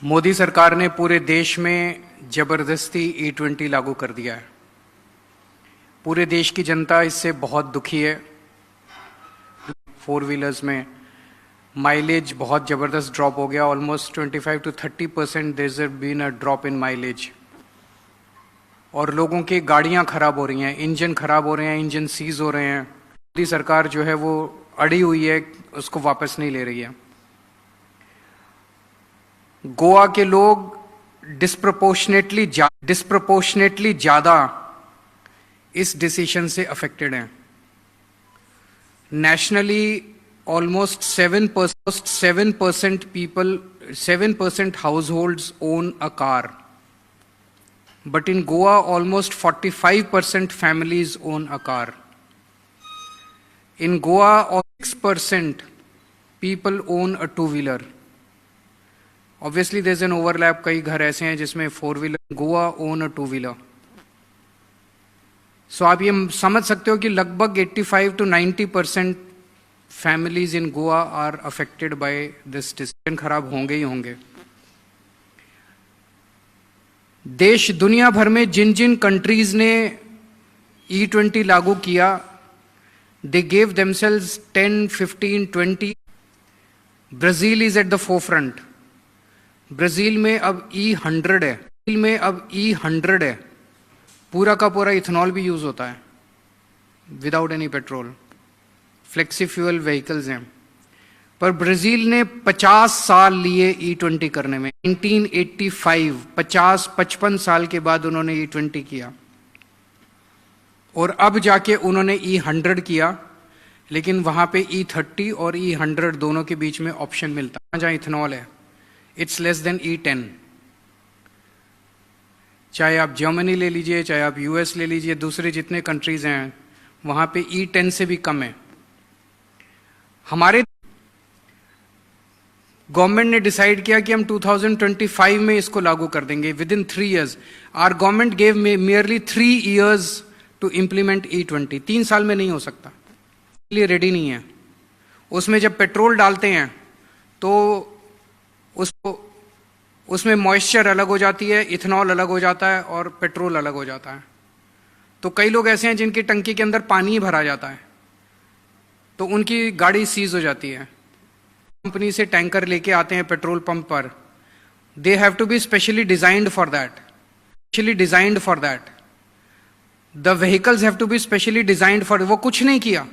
मोदी सरकार ने पूरे देश में जबरदस्ती E20 लागू कर दिया है। पूरे देश की जनता इससे बहुत दुखी है। फोर व्हीलर्स में माइलेज बहुत ज़बरदस्त ड्रॉप हो गया, almost 25 to 30% there been a drop in mileage. और लोगों की गाड़ियां खराब हो रही हैं, इंजन खराब हो रहे हैं, इंजन सीज हो रहे हैं। मोदी सरकार जो है वो अड़ी हुई है, उसको वापस नहीं ले रही है। गोवा के लोग डिस्प्रपोर्शनेटली ज्यादा इस डिसीजन से अफेक्टेड हैं। Nationally almost 7% people, 7% households own a car. But in Goa, almost 45% families own a car. In Goa, 6% people own a two-wheeler. Obviously, there's an overlap. कई घर ऐसे हैं जिसमें four-wheeler. Goa own a two-wheeler. So आप ये समझ सकते हो कि लगभग 85 to 90% families in Goa are affected by this decision। खराब होंगे ही होंगे। देश दुनिया भर में जिन जिन कंट्रीज ने E20 लागू किया, they gave themselves 10, 15, 20। Brazil is at the forefront. Brazil में अब E100 है। ब्राजील में अब E100 है। पूरा का पूरा इथेनॉल भी यूज होता है without any petrol. Flexi fuel vehicles हैं। पर ब्राजील ने 50 साल लिए E20 करने में। 1985 55 साल के बाद उन्होंने E20 किया और अब जाके उन्होंने E100 किया। लेकिन वहां पे E30 और E100 दोनों के बीच में ऑप्शन मिलता है। जहां इथेनॉल है इट्स लेस देन E10। चाहे आप जर्मनी ले लीजिए, चाहे आप US ले लीजिए, दूसरे जितने कंट्रीज हैं वहां पे E10 से भी कम है। हमारे गवर्नमेंट ने डिसाइड किया कि हम 2025 में इसको लागू कर देंगे within 3 years। Our government gave merely 3 years to implement E20। 3 साल में नहीं हो सकता, इसलिए रेडी नहीं है। उसमें जब पेट्रोल डालते हैं तो उसमें मॉइस्चर अलग हो जाती है, इथेनॉल अलग हो जाता है और पेट्रोल अलग हो जाता है। तो कई लोग ऐसे हैं जिनकी टंकी के अंदर पानी ही भरा जाता है, तो उनकी गाड़ी सीज हो जाती है। कंपनी से टैंकर लेके आते हैं पेट्रोल पंप पर। They have to be specially designed for that. The vehicles have to be specially designed for. वो कुछ नहीं किया,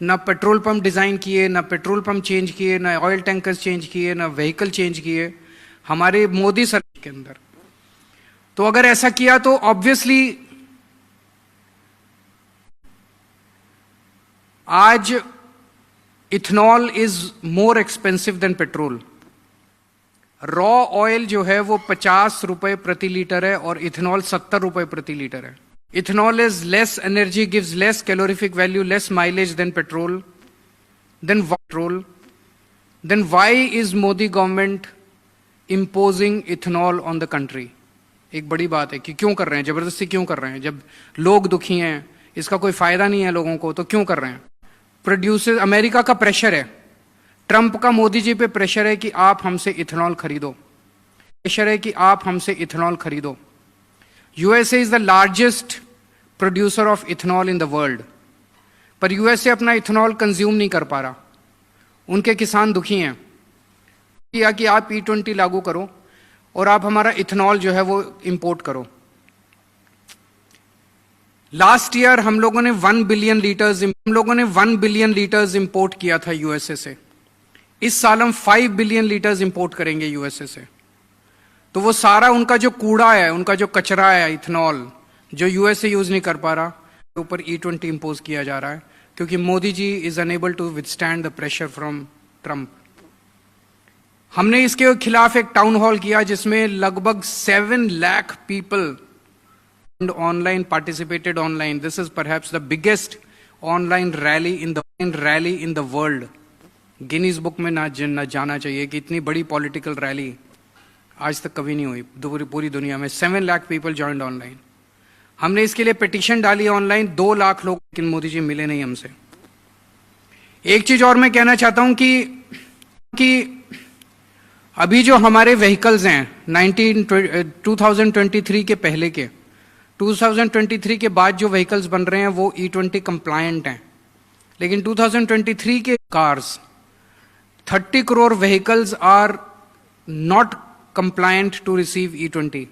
ना पेट्रोल पंप डिजाइन किए, ना पेट्रोल पंप चेंज किए, ना ऑयल टैंकर्स चेंज किए, ना व्हीकल चेंज किए हमारे मोदी सरकार के अंदर। तो अगर ऐसा किया तो ऑब्वियसली आज ethanol is more expensive than petrol. Raw oil जो है वो 50 रुपए प्रति लीटर है और इथेनॉल 70 रुपए प्रति लीटर है। Ethanol is less energy, gives less calorific value, less mileage than petrol. Then why is Modi government imposing ethanol on the country? एक बड़ी बात है कि क्यों कर रहे हैं, जबरदस्ती क्यों कर रहे हैं? जब लोग दुखी हैं, इसका कोई फायदा नहीं है लोगों को, तो क्यों कर रहे हैं? प्रोड्यूसर, अमेरिका का प्रेशर है, ट्रंप का मोदी जी पे प्रेशर है कि आप हमसे इथेनॉल खरीदो। USA is the largest producer of ethanol in the world. पर यूएसए अपना इथेनॉल कंज्यूम नहीं कर पा रहा, उनके किसान दुखी हैं किया कि आप E20 लागू करो और आप हमारा इथेनॉल जो है वो इंपोर्ट करो। लास्ट ईयर हम लोगों ने 1 बिलियन लीटर्स इंपोर्ट किया था यूएसए से। इस साल हम 5 बिलियन लीटर्स इंपोर्ट करेंगे यूएसए से। तो वो सारा उनका जो कूड़ा है, उनका जो कचरा है, इथेनॉल जो यूएसए यूज नहीं कर पा रहा, ऊपर E20 इंपोज किया जा रहा है क्योंकि Modi ji is unable to withstand the pressure from Trump. हमने इसके खिलाफ एक टाउन हॉल किया जिसमें लगभग 7 lakh people online participated online. This is perhaps the biggest online rally in the world. Guinness book में ना जाना चाहिए कि इतनी बड़ी पॉलिटिकल रैली आज तक कभी नहीं हुई पूरी दुनिया में। 7 लाख पीपल ज्वाइंड ऑनलाइन। हमने इसके लिए पिटीशन डाली ऑनलाइन, 2 लाख लोग, लेकिन मोदी जी मिले नहीं हमसे। एक चीज और मैं कहना चाहता हूं कि अभी जो हमारे व्हीकल्स हैं 2023 के पहले के, 2023 के बाद जो व्हीकल्स बन रहे हैं वो E20 कंप्लायंट हैं, लेकिन 2023 के cars 30 crore vehicles are not compliant to receive E20.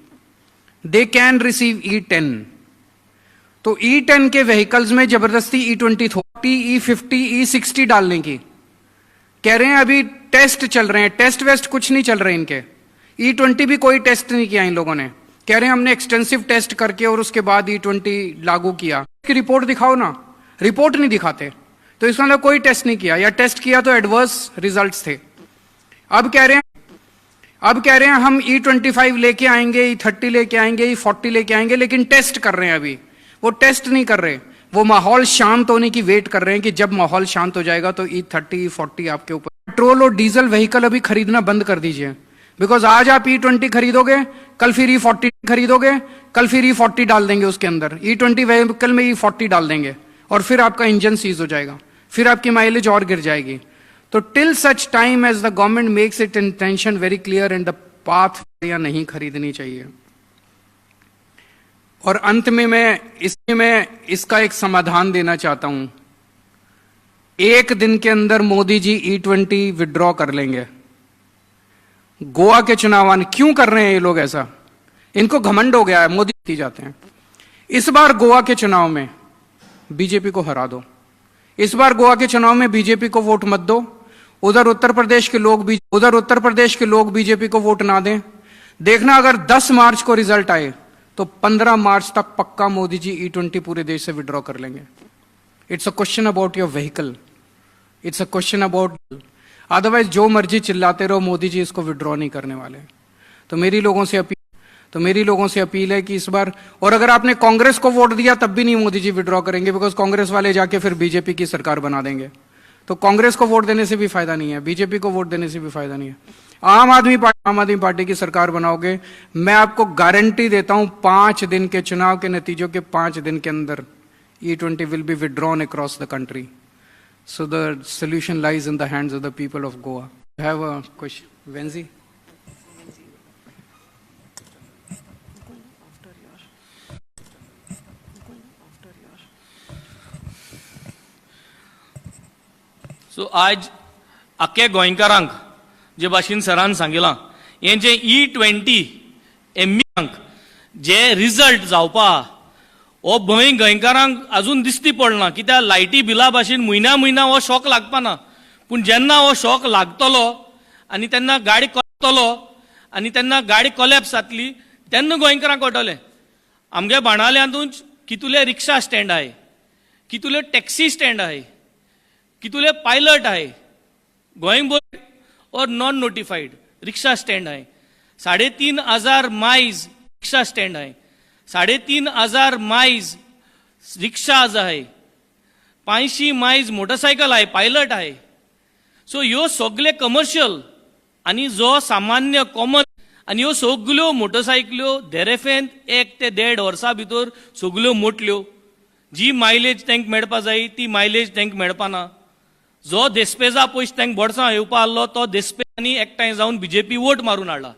They can receive E10. तो E10 के व्हीकल्स में जबरदस्ती E20 E50 E60 डालने की कह रहे हैं. अभी टेस्ट चल रहे हैं, टेस्ट वेस्ट कुछ नहीं चल रहे इनके. E20 भी कोई टेस्ट नहीं किया इन लोगों ने. कह रहे हैं हमने एक्सटेंसिव टेस्ट करके और उसके बाद E20 लागू किया. इसकी रिपोर्ट दिखाओ ना. रिपोर्ट नहीं दिखाते तो इसका मतलब कोई टेस्ट नहीं किया, या टेस्ट किया तो एडवर्स रिजल्ट्स थे. अब कह रहे हैं हम E25 लेके आएंगे, E30 लेके आएंगे, E40 लेके आएंगे, लेकिन टेस्ट कर रहे हैं. अभी वो टेस्ट नहीं कर रहे, वो माहौल शांत होने की वेट कर रहे हैं कि जब माहौल शांत हो जाएगा तो E30 E40 आपके ऊपर. पेट्रोल और डीजल व्हीकल अभी खरीदना बंद कर दीजिए, बिकॉज आज आप E20 खरीदोगे, कल फिर E40 खरीदोगे, कल फिर E40 डाल देंगे उसके अंदर. E20 व्हीकल में E40 डाल देंगे और फिर आपका इंजन सीज हो जाएगा, फिर आपकी माइलेज और गिर जाएगी. तो till such time as the government makes it intention very clear and the path, या नहीं खरीदनी चाहिए. और अंत में मैं इसका एक समाधान देना चाहता हूं. एक दिन के अंदर मोदी जी E20 विड्रॉ कर लेंगे. गोवा के चुनाव क्यों कर रहे हैं ये लोग ऐसा? इनको घमंड हो गया है, मोदी जीत जाते हैं. इस बार गोवा के चुनाव में बीजेपी को हरा दो. इस बार गोवा के चुनाव में बीजेपी को वोट मत दो. उधर उत्तर प्रदेश के लोग बीजेपी को वोट ना दें. देखना अगर 10 मार्च को रिजल्ट आए तो 15 मार्च तक पक्का मोदी जी E20 पूरे देश से विड्रॉ कर लेंगे. It's a question about your vehicle, it's a question about. Otherwise जो मर्जी चिल्लाते रहो, मोदी जी इसको विड्रॉ नहीं करने वाले. तो मेरी लोगों से अपील है कि इस बार, और अगर आपने कांग्रेस को वोट दिया तब भी नहीं मोदी जी विड्रॉ करेंगे, बिकॉज कांग्रेस वाले जाके फिर बीजेपी की सरकार बना देंगे. तो कांग्रेस को वोट देने से भी फायदा नहीं है, बीजेपी को वोट देने से भी फायदा नहीं है. आम आदमी पार्टी की सरकार बनाओगे, मैं आपको गारंटी देता हूं 5 दिन के चुनाव के नतीजों के 5 दिन के अंदर E20 will be withdrawn across the country. So the solution lies in the hands of the people of Goa. I have a question. Venzi? So आज आख्या गोंयकारांक जे भाशेन सरान सांगिलां, हे जे E20 एमईंक जे रिजल्ट जावपा हो भंय गोंयकारांक अजून दिसती पडना. कित्याक लायटी बिला भाशेन म्हयन्या हो शॉक लागपा ना, पूण जेन्ना हो शॉक लागतलो आनी तेन्ना गाडी कळटलो आनी तेन्ना गाडी कोलॅप्स जातली, तेन्ना गोंयकारांक कळटलें. आमगे बाणावल्यांतूच कितुले रिक्षा स्टँड आहाय, कितुले टॅक्सी स्टँड आहाय, कितुले पायलट आहाय, गोंयभर और नॉन नोटिफाईड रिक्षा स्टँड आहाय. 3,500 माइज रिक्षा स्टँड आहाय, 3,500 माइज रिक्षाज आहे, 500 माइज मोटरसायकल आहे, पायलट आहे. सो ह्यो सगळे कमर्शियल आणि जो सामान्य कॉमन, आणि ह्यो सगल्यो मोटरसायकल्यो धेरेफेन 1 ते 1.5 वर्सां भितर सगल्यो मोटल्यो. जी मायलेज तांकां मेळपा जाय ती मायलेज तांकां मेळपाना. जो देस्पेजा पयस तांकां बोडसां येवपा आसलो तो देस्पेजांनी एकठांय जावन बीजेपी वोट मारून हाडला.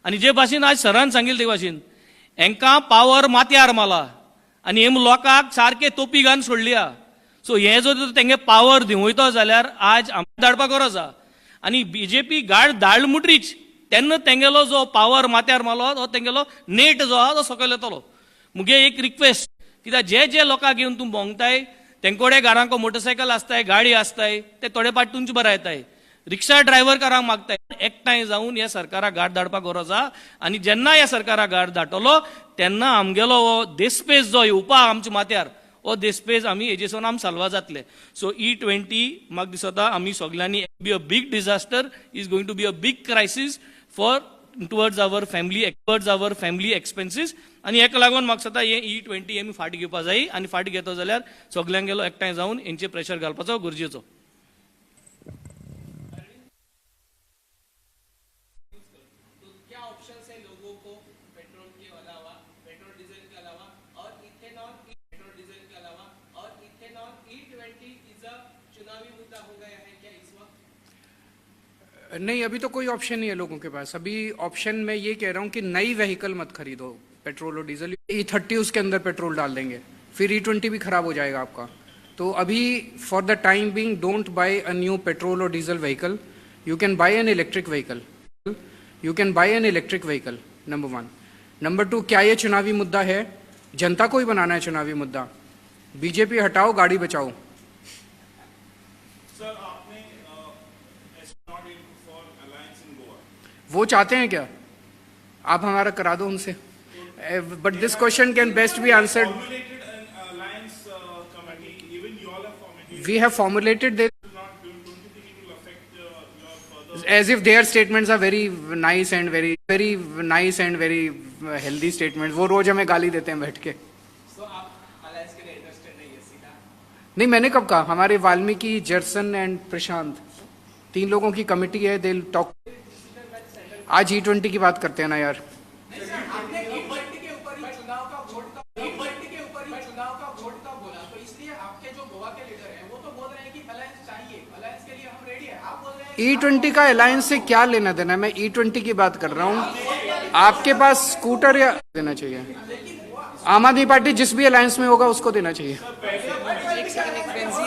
आनी जे भाशेन आज सरान सांगिल्ले ते भाशेन हांकां पावर माथ्यार मारला आनी हेम लोकांक सारके तोपी घालून सोडल्या. सो हे जर तेंगे पावर दिवयतो जाल्यार आज आमकां धाडपाक गरज आसा. आनी बीजेपी गाड धाडल मुटरीच तेन्ना तेंगेलो जो पावर माथ्यार मारलो तो तेंगेलो नेट जो आहा तो सकयल येतलो. मुगे एक रिक्वेस्ट, कित्याक जे जे लोकांक घेवन तूं भोंवताय तेंकोडे घरांक मोटरसायकल आसताय, गाडी आसताय, ते थोडे पाट तुमचे बरें येताय. रिक्षा ड्रायव्हर करांक मागताय, एकठांय जावन ह्या सरकाराक गाड धाडपाक गरज आहा. आनी जेन्ना ह्या सरकाराक गाड धाडटलो तेन्ना आमगेलो हो देस्पेस जो येवपा आमच्या माथ्यार, हो देस्पेस आमी हेजेसून आमी साल्वा जातले. सो E20 म्हाका दिसता आमी सगल्यांनी be a big disaster, is going to be a big crisis for towards our family expenses. आनी हेका लागून म्हाका दिसता हे E20 आमी फाटी घेवपा जाय, आनी फाटी घेतो जाल्यार सगल्यांगेलो एकठांय जावन हेंचेर प्रेशर घालपाचो गरजेचो. नहीं, अभी तो कोई ऑप्शन नहीं है लोगों के पास। अभी ऑप्शन मैं ये कह रहा हूँ कि नई व्हीकल मत खरीदो, पेट्रोल और डीजल। E30 उसके अंदर पेट्रोल डाल देंगे, फिर E20 भी खराब हो जाएगा आपका। तो अभी for the time being don't buy a new petrol और diesel vehicle, you can buy an electric vehicle. You can buy an electric vehicle, number 1। Number 2, क्या ये चुनावी मुद्दा है? जनता को ही बनाना है चुनावी मुद्दा। बीजेपी हटाओ, गाड़ी बचाओ। सर आपने नॉट इन फॉर अलायंस इन गोवा। वो चाहते हैं क्या? आप हमारा करा दो उनसे। But this question can best be answered. Formulated an alliance committee, even you all have formulated. We have formulated this Don't you think it will affect your further? as if their statements are very nice and very nice and very healthy statements. वो रोज हमें गाली देते हैं बैठ के। नहीं, मैंने कब कहा? हमारे वाल्मीकि, जर्सन एंड प्रशांत, 3 लोगों की कमिटी है, दे टॉक। आज E20 की बात करते हैं ना यार। E20 का अलायंस से क्या लेना देना है? मैं E20 की बात कर रहा हूँ। आपके पास स्कूटर या देना चाहिए। आम आदमी पार्टी जिस भी अलायंस में होगा उसको देना चाहिए।